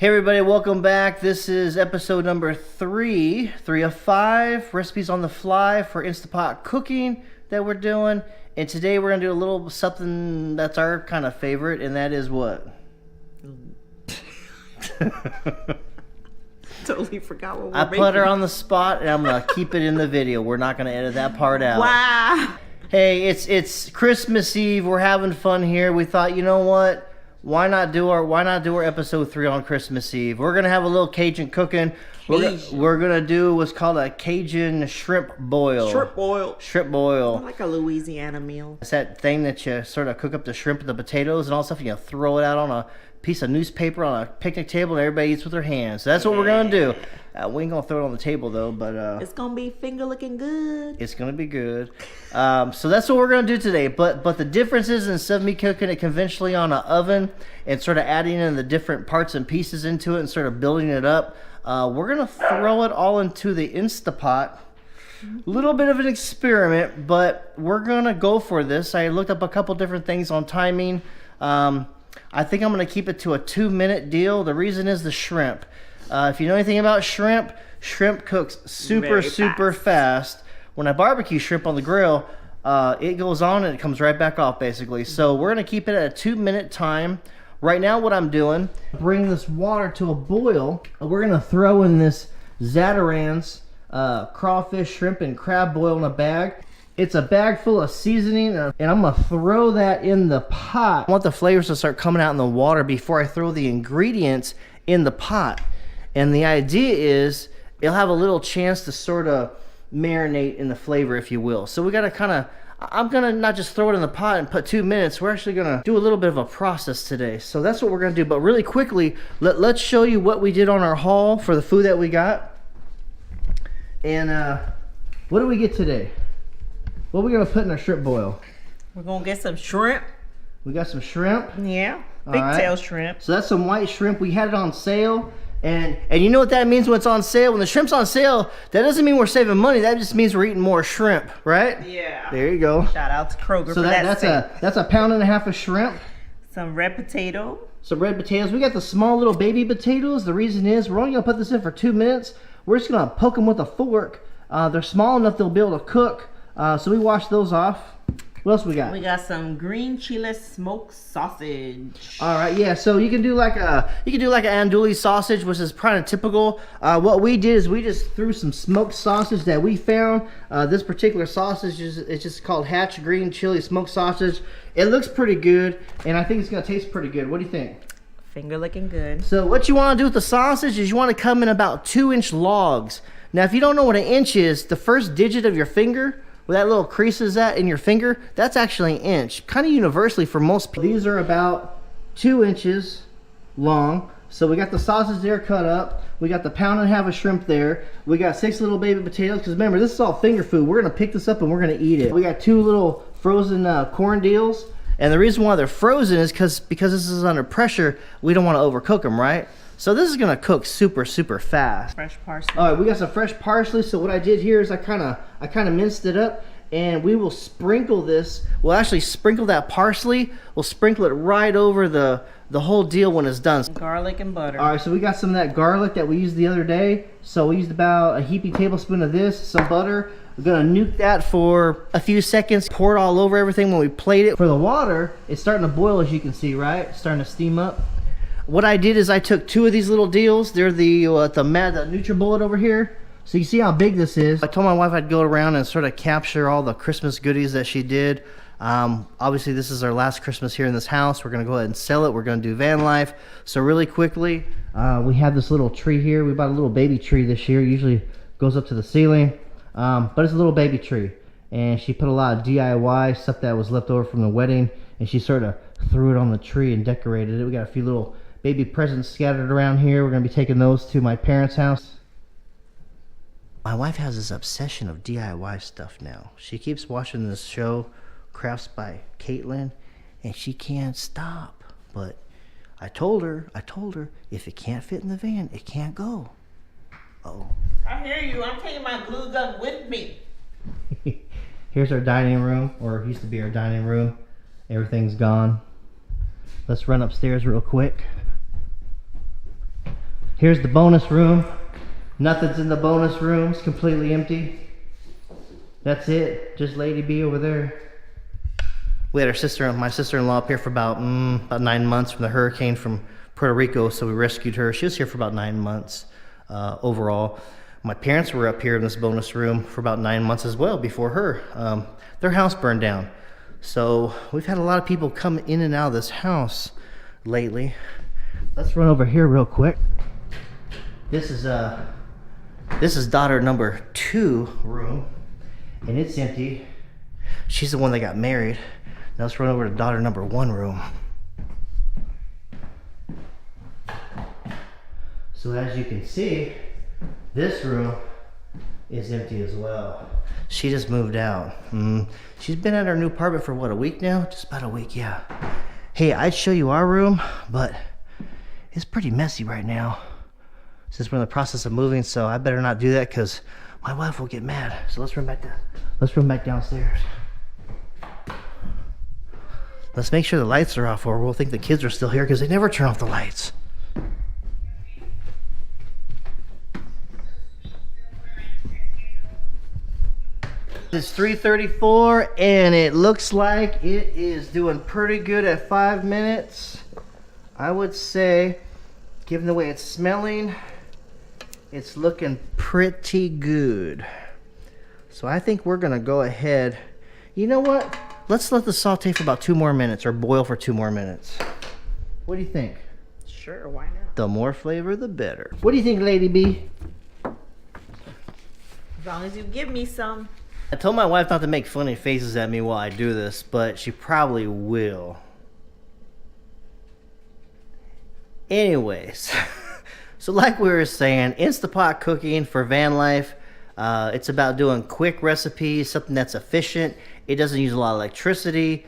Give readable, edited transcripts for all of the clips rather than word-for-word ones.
Hey everybody, welcome back. This is episode number 3 of 5 recipes on the fly for Instapot cooking that we're doing. And today we're gonna do a little something that's our kind of favorite, and that is what? Totally forgot what we're making. I put her on the spot, and I'm gonna keep it in the video. We're not gonna edit that part out. Wow. Hey, it's Christmas Eve. We're having fun here. We thought, you know what? Why not do our episode 3 on Christmas Eve? We're gonna have a little Cajun cooking. We're gonna do what's called a Cajun shrimp boil. Shrimp boil. Like a Louisiana meal. It's that thing that you sort of cook up the shrimp and the potatoes and all stuff, and you throw it out on a piece of newspaper on a picnic table, and everybody eats with their hands. So that's what we're gonna do. We ain't gonna throw it on the table though, but it's gonna be finger looking good. It's gonna be good. So that's what we're gonna do today. But the difference is, instead of me cooking it conventionally on an oven and sort of adding in the different parts and pieces into it and sort of building it up, we're gonna throw it all into the Instapot. A little bit of an experiment, but we're gonna go for this. I looked up a couple different things on timing. I think I'm gonna keep it to a 2-minute deal. The reason is the shrimp. If you know anything about shrimp cooks super fast. When I barbecue shrimp on the grill, it goes on and it comes right back off basically. So we're gonna keep it at a 2-minute time. Right now what I'm doing, bring this water to a boil. We're gonna throw in this Zatarain's crawfish, shrimp, and crab boil in a bag. It's a bag full of seasoning, and I'm gonna throw that in the pot. I want the flavors to start coming out in the water before I throw the ingredients in the pot. And the idea is it'll have a little chance to sort of marinate in the flavor, if you will. So we gotta kind of, I'm gonna not just throw it in the pot and put 2 minutes. We're actually gonna do a little bit of a process today. So that's what we're gonna do. But really quickly, let's show you what we did on our haul for the food that we got. And what did we get today? What are we gonna put in our shrimp boil? We're gonna get some shrimp. We got some shrimp. Yeah, big tail shrimp. So that's some white shrimp. We had it on sale. And you know what that means when it's on sale? When the shrimp's on sale, that doesn't mean we're saving money. That just means we're eating more shrimp, right? Yeah. There you go. Shout out to Kroger for that's a pound and a half of shrimp. Some red potato. Some red potatoes. We got the small little baby potatoes. The reason is we're only gonna put this in for 2 minutes. We're just gonna poke them with a fork. They're small enough they'll be able to cook. So we wash those off. What else we got? We got some green chile smoked sausage. All right, yeah. So you can do like an andouille sausage, which is kind of typical. What we did is we just threw some smoked sausage that we found. This particular sausage is just called Hatch green chili smoked sausage. It looks pretty good, and I think it's gonna taste pretty good. What do you think? Finger looking good. So what you want to do with the sausage is you want to come in about 2-inch logs. Now, if you don't know what an inch is, the first digit of your finger, where that little crease is at in your finger, that's actually an inch. Kind of universally for most people. These are about 2 inches long. So we got the sausage there cut up. We got the pound and a half of shrimp there. We got 6 little baby potatoes, because remember, this is all finger food. We're gonna pick this up and we're gonna eat it. We got 2 little frozen corn deals. And the reason why they're frozen is because this is under pressure, we don't wanna overcook them, right? So this is gonna cook super fast. Fresh parsley. All right, we got some fresh parsley. So what I did here is I kind of minced it up, and we will sprinkle this. We'll actually sprinkle that parsley. We'll sprinkle it right over the whole deal when it's done. Garlic and butter. All right, so we got some of that garlic that we used the other day. So we used about a heaping tablespoon of this, some butter. We're gonna nuke that for a few seconds. Pour it all over everything when we plate it. For the water, it's starting to boil, as you can see, right? It's starting to steam up. What I did is I took 2 of these little deals. They're the NutriBullet over here. So you see how big this is. I told my wife I'd go around and sort of capture all the Christmas goodies that she did. Obviously this is our last Christmas here in this house. We're gonna go ahead and sell it. We're gonna do van life. So really quickly, we have this little tree here. We bought a little baby tree this year. It usually goes up to the ceiling, but it's a little baby tree. And she put a lot of DIY stuff that was left over from the wedding, and she sort of threw it on the tree and decorated it. We got a few little baby presents scattered around here. We're gonna be taking those to my parents' house. My wife has this obsession of DIY stuff now. She keeps watching this show, Crafts by Caitlin, and she can't stop. But I told her, if it can't fit in the van, it can't go. Uh-oh. I hear you. I'm taking my glue gun with me. Here's our dining room, or it used to be our dining room. Everything's gone. Let's run upstairs real quick. Here's the bonus room. Nothing's in the bonus room. It's completely empty. That's it. Just Lady B over there. We had my sister-in-law up here for about 9 months from the hurricane from Puerto Rico, so we rescued her. She was here for about 9 months overall. My parents were up here in this bonus room for about 9 months as well before her. Their house burned down. So we've had a lot of people come in and out of this house lately. Let's run over here real quick. This is daughter number 2 room, and it's empty. She's the one that got married. Now let's run over to daughter number 1 room. So as you can see, this room is empty as well. She just moved out. She's been at her new apartment for what, a week now? Just about a week, yeah. Hey, I'd show you our room, but it's pretty messy right now since we're in the process of moving, so I better not do that because my wife will get mad. So let's run back downstairs. Let's make sure the lights are off or we'll think the kids are still here because they never turn off the lights. It's 3:34 and it looks like it is doing pretty good at 5 minutes. I would say, given the way it's smelling, it's looking pretty good. So I think we're gonna go ahead. You know what? Let's let this saute for about 2 more minutes or boil for 2 more minutes. What do you think? Sure, why not? The more flavor, the better. What do you think, Lady B? As long as you give me some. I told my wife not to make funny faces at me while I do this, but she probably will. Anyways, so like we were saying, Instapot cooking for van life. It's about doing quick recipes, something that's efficient. It doesn't use a lot of electricity.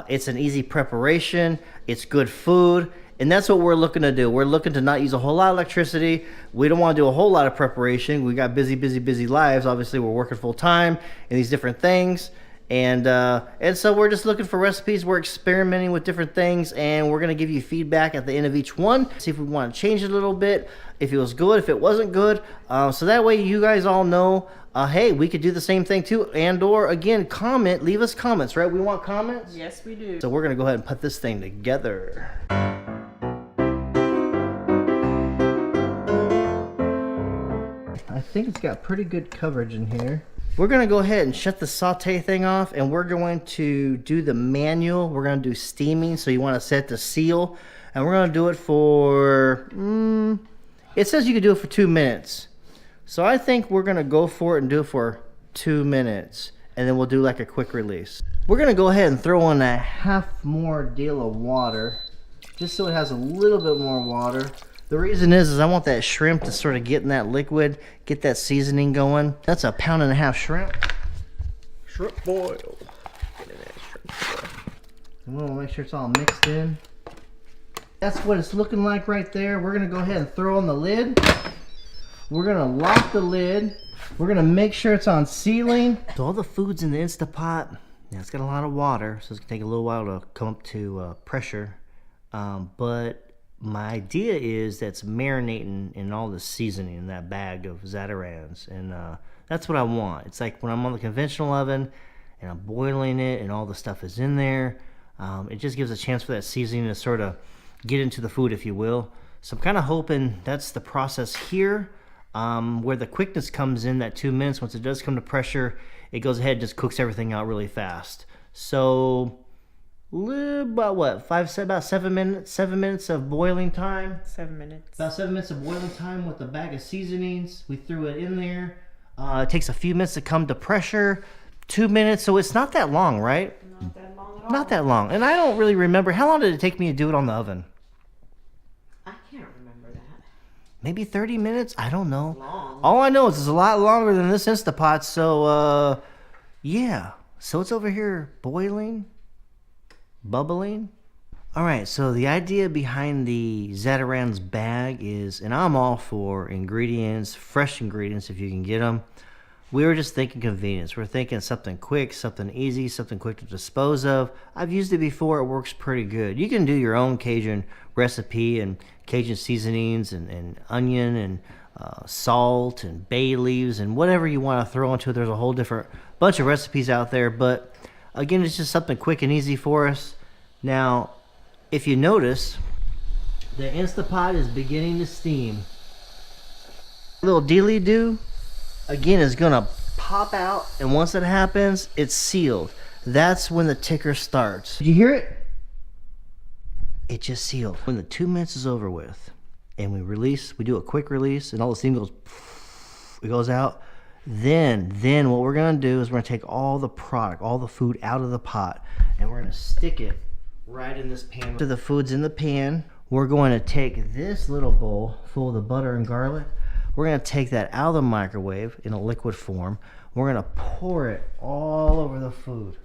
It's an easy preparation. It's good food. And that's what we're looking to do. We're looking to not use a whole lot of electricity. We don't want to do a whole lot of preparation. We got busy lives. Obviously, we're working full time in these different things. And so we're just looking for recipes. We're experimenting with different things, and we're going to give you feedback at the end of each one. See if we want to change it a little bit, if it was good, if it wasn't good. So that way you guys all know, hey, we could do the same thing too. And or, again, comment. Leave us comments, right? We want comments? Yes, we do. So we're going to go ahead and put this thing together. I think it's got pretty good coverage in here. We're going to go ahead and shut the saute thing off, and we're going to do the manual. We're going to do steaming, so you want to set the seal. And we're going to do it for, it says you can do it for 2 minutes. So I think we're going to go for it and do it for 2 minutes. And then we'll do like a quick release. We're going to go ahead and throw in a half more deal of water, just so it has a little bit more water. The reason is I want that shrimp to sort of get in that liquid, get that seasoning going. That's a 1.5 pound shrimp. Shrimp boil. Get in that shrimp boil. And we'll make sure it's all mixed in. That's what it's looking like right there. We're gonna go ahead and throw on the lid. We're gonna lock the lid. We're gonna make sure it's on sealing. So all the food's in the Instapot. Now it's got a lot of water, so it's gonna take a little while to come up to pressure. But my idea is that's marinating in all the seasoning in that bag of Zatarain's, and that's what I want. It's like when I'm on the conventional oven and I'm boiling it and all the stuff is in there, it just gives a chance for that seasoning to sort of get into the food, if you will. So I'm kind of hoping that's the process here, where the quickness comes in, that 2 minutes. Once it does come to pressure, it goes ahead and just cooks everything out really fast. So about what, about 7 minutes? 7 minutes of boiling time. 7 minutes. About 7 minutes of boiling time with a bag of seasonings. We threw it in there. It takes a few minutes to come to pressure. 2 minutes, so it's not that long, right? Not that long at all. Not that long. And I don't really remember. How long did it take me to do it on the oven? I can't remember that. Maybe 30 minutes? I don't know. Long. All I know is it's a lot longer than this Instapot, so yeah. So it's over here boiling. Bubbling. All right, so the idea behind the Zatarain's bag is, and I'm all for ingredients, fresh ingredients if you can get them, We were just thinking convenience. We're thinking something quick, something easy, something quick to dispose of. I've used it before. It works pretty good. You can do your own Cajun recipe and Cajun seasonings and onion and salt and bay leaves and whatever you want to throw into it. There's a whole different bunch of recipes out there. But again, it's just something quick and easy for us. Now, if you notice, the Instapot is beginning to steam. Little dealy-doo, again, is gonna pop out, and once it happens, it's sealed. That's when the ticker starts. Did you hear it? It just sealed. When the 2 minutes is over with, and we do a quick release, and all the steam goes, it goes out. Then what we're gonna do is we're gonna take all the product, all the food out of the pot, and we're gonna stick it right in this pan. After the food's in the pan, we're going to take this little bowl full of the butter and garlic. We're going to take that out of the microwave in a liquid form. We're going to pour it all over the food.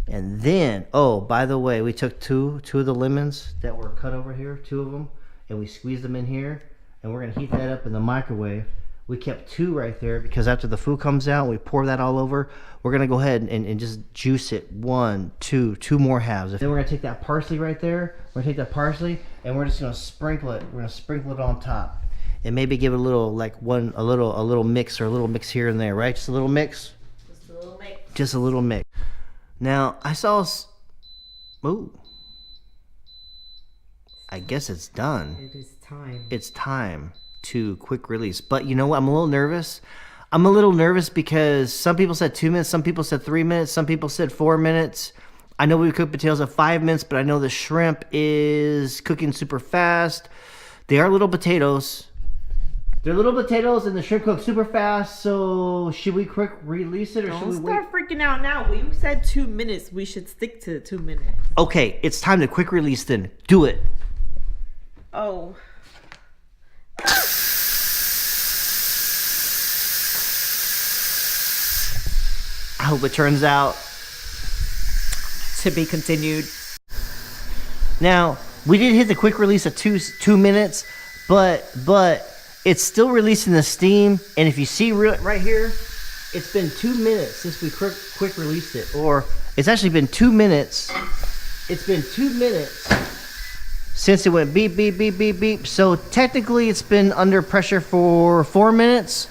And then, oh, by the way, we took two of the lemons that were cut over here, 2 of them, and we squeezed them in here. And we're going to heat that up in the microwave. We kept 2 right there because after the food comes out, we pour that all over. We're going to go ahead and just juice it. 1, 2 more halves. Then we're going to take that parsley right there. We're going to take that parsley and we're just going to sprinkle it. We're going to sprinkle it on top. And maybe give it a little, like a little mix or a little mix here and there, right? Just a little mix? Just a little mix. Just a little mix. Now, I saw, ooh. I guess it's done. It is time. It's time to quick release. But you know what? I'm a little nervous. I'm a little nervous because some people said 2 minutes, some people said 3 minutes, some people said 4 minutes. I know we cook potatoes at 5 minutes, but I know the shrimp is cooking super fast. They are little potatoes. They're little potatoes and the shrimp cook super fast, so should we quick release it or should we wait? Don't start freaking out now. We said 2 minutes. We should stick to 2 minutes. Okay, it's time to quick release then. Do it. Oh. I hope it turns out To be continued. Now, we did hit the quick release at 2 minutes, but it's still releasing the steam, and if you see right here, it's been 2 minutes since we quick released it, or it's actually been 2 minutes. It's been 2 minutes since it went beep, beep, beep, beep, beep. So technically it's been under pressure for 4 minutes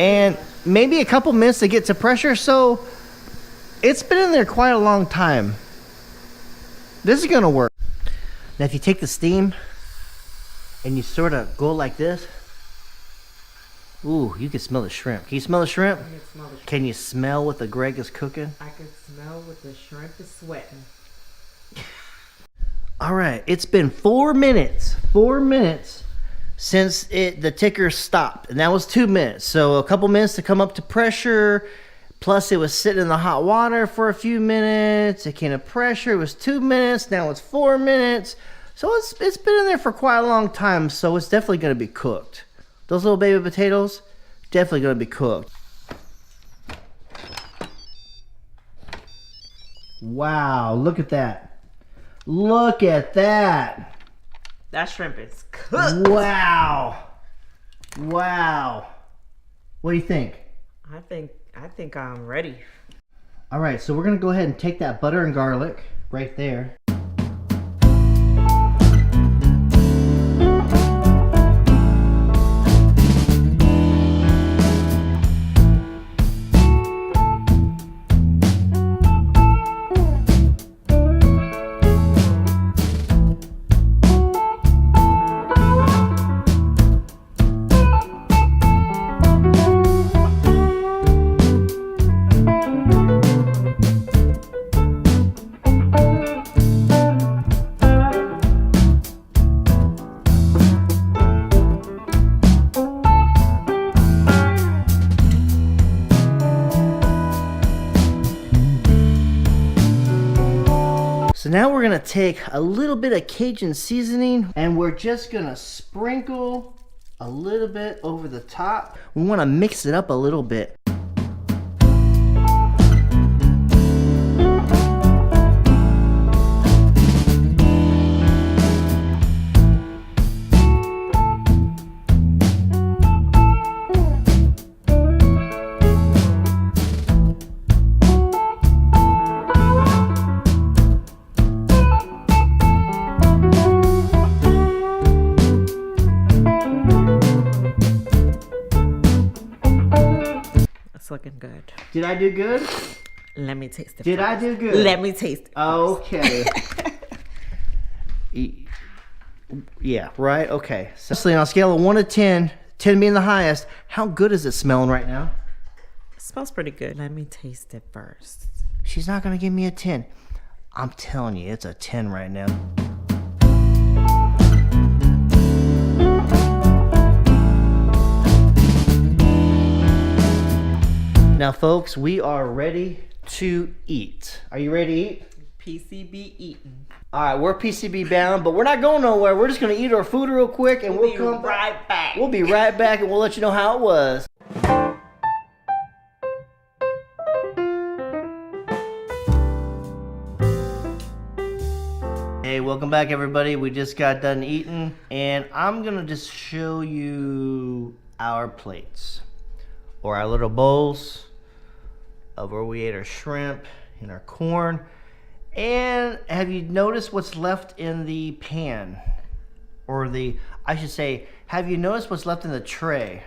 and maybe a couple minutes to get to pressure. So it's been in there quite a long time. This is gonna work. Now if you take the steam and you sort of go like this, ooh, you can smell the shrimp. Can you smell the shrimp? I can smell the shrimp. Can you smell what the Greg is cooking? I can smell what the shrimp is sweating. All right, it's been 4 minutes. 4 minutes since the ticker stopped, and that was 2 minutes. So a couple minutes to come up to pressure. Plus, it was sitting in the hot water for a few minutes. It came to pressure. It was 2 minutes. Now it's 4 minutes. So it's been in there for quite a long time. So it's definitely going to be cooked. Those little baby potatoes, definitely going to be cooked. Wow, look at that. Look at that. That shrimp is cooked. Wow. Wow. What do you think? I think I'm ready. All right, so we're going to go ahead and take that butter and garlic right there. So now we're gonna take a little bit of Cajun seasoning and we're just gonna sprinkle a little bit over the top. We wanna mix it up a little bit. Did I do good? Let me taste it. Did I do good? Let me taste it. Okay. Yeah, right? Okay. So on a scale of 1 to 10, 10 being the highest, how good is it smelling right now? It smells pretty good. Let me taste it first. She's not going to give me a 10. I'm telling you, it's a 10 right now. Now, folks, we are ready to eat. Are you ready to eat? PCB eating. All right, we're PCB bound, but we're not going nowhere. We're just going to eat our food real quick, and we'll Be come right back. We'll be right back, and we'll let you know how it was. Hey, welcome back, everybody. We just got done eating, and I'm going to just show you our plates, or our little bowls of where we ate our shrimp and our corn. And have you noticed what's left in the pan? Or I should say, have you noticed what's left in the tray?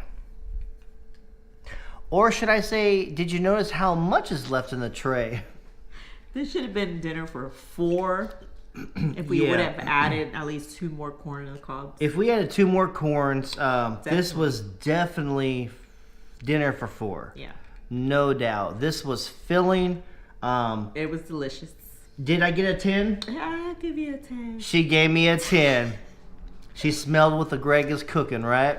Or should I say, did you notice how much is left in the tray? This should have been dinner for 4 if we would have added at least 2 more corn on the cobs. If we added 2 more corns, this was definitely dinner for 4. Yeah. No doubt. This was filling. It was delicious. Did I get a 10? I'll give you a 10. She gave me a 10. She smelled what the Greg is cooking, right?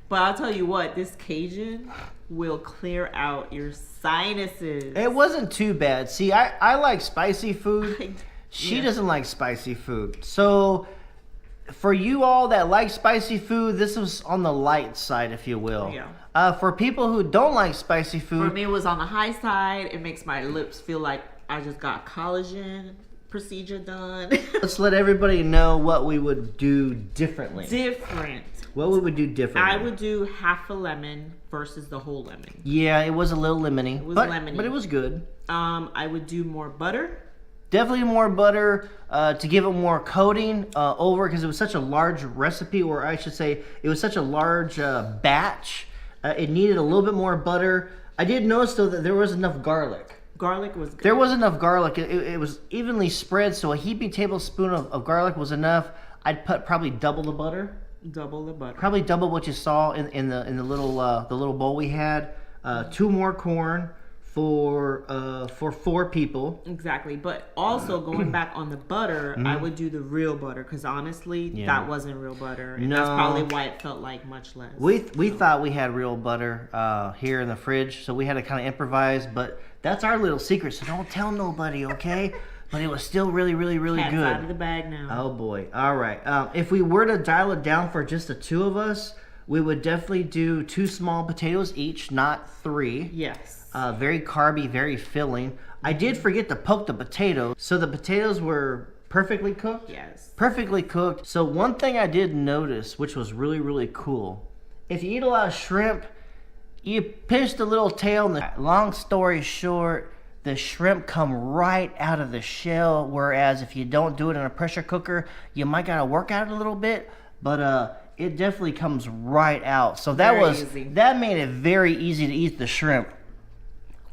But I'll tell you what, this Cajun will clear out your sinuses. It wasn't too bad. See, I like spicy food. She Yeah. doesn't like spicy food. So for you all that like spicy food, this was on the light side, if you will. Yeah. For people who don't like spicy food, For me, it was on the high side. It makes my lips feel like I just got collagen procedure done. let's let everybody know what we would do differently. Different. What we would do differently. I would do half a lemon versus the whole lemon. Yeah, it was a little lemony. It was lemony. But it was good. I would do more butter. Definitely more butter to give it more coating over, because it was such a large recipe, or I should say it was such a large batch. It needed a little bit more butter. I did notice, though, that there was enough garlic. Garlic was good. There was enough garlic. It was evenly spread, so a heaping tablespoon of garlic was enough. I'd put probably double the butter. Double the butter. Probably double what you saw in the little bowl we had. 2 more corn for 4 people. Exactly. But also going back on the butter, I would do the real butter, because honestly, that wasn't real butter. And that's probably why it felt like much less. We thought we had real butter here in the fridge, so we had to kind of improvise, but that's our little secret, so don't tell nobody, okay? But it was still really, really, really Cat's good. out of the bag now. Oh boy. All right. If we were to dial it down for just the 2 of us, we would definitely do 2 small potatoes each, not 3. Yes. Very carby, very filling. I did forget to poke the potatoes, so the potatoes were perfectly cooked. Yes. Perfectly cooked. So one thing I did notice, which was really, really cool, if you eat a lot of shrimp, you pinch the little tail, and long story short, the shrimp come right out of the shell, whereas if you don't do it in a pressure cooker, you might gotta work at it a little bit, but it definitely comes right out. So that that made it very easy to eat the shrimp.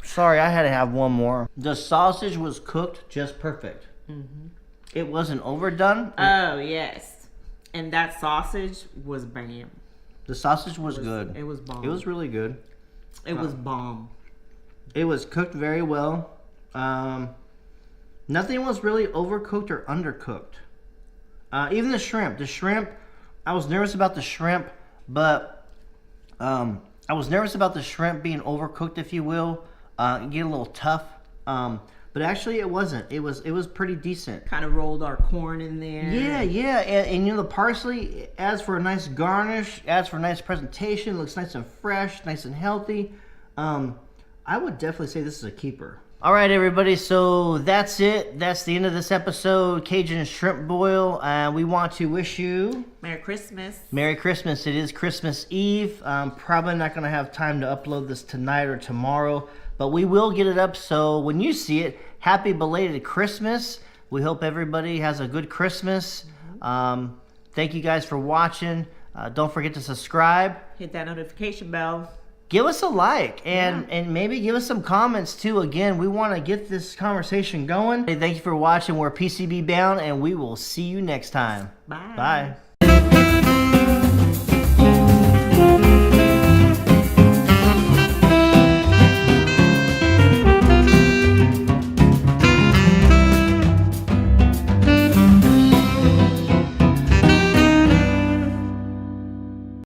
Sorry, I had to have one more. The sausage was cooked just perfect. It wasn't overdone. Oh, yes. And that sausage was bam. The sausage was good. It was bomb. It was really good. It was bomb. It was cooked very well. Nothing was really overcooked or undercooked. Even the shrimp. The shrimp, I was nervous about the shrimp, but I was nervous about the shrimp being overcooked, if you will. Get a little tough. But actually it wasn't. It was pretty decent. Kind of rolled our corn in there. Yeah. And you know, the parsley adds for a nice garnish, adds for a nice presentation, looks nice and fresh, nice and healthy. I would definitely say this is a keeper. All right, everybody, so that's it. That's the end of this episode, Cajun Shrimp Boil. We want to wish you Merry Christmas. Merry Christmas. It is Christmas Eve. I'm probably not going to have time to upload this tonight or tomorrow, but we will get it up, so when you see it, happy belated Christmas. We hope everybody has a good Christmas. Thank you guys for watching. Don't forget to subscribe. Hit that notification bell. give us a like and maybe give us some comments too. Again, we want to get this conversation going. Hey, thank you for watching. We're PCB Bound, and we will see you next time. Bye. Bye.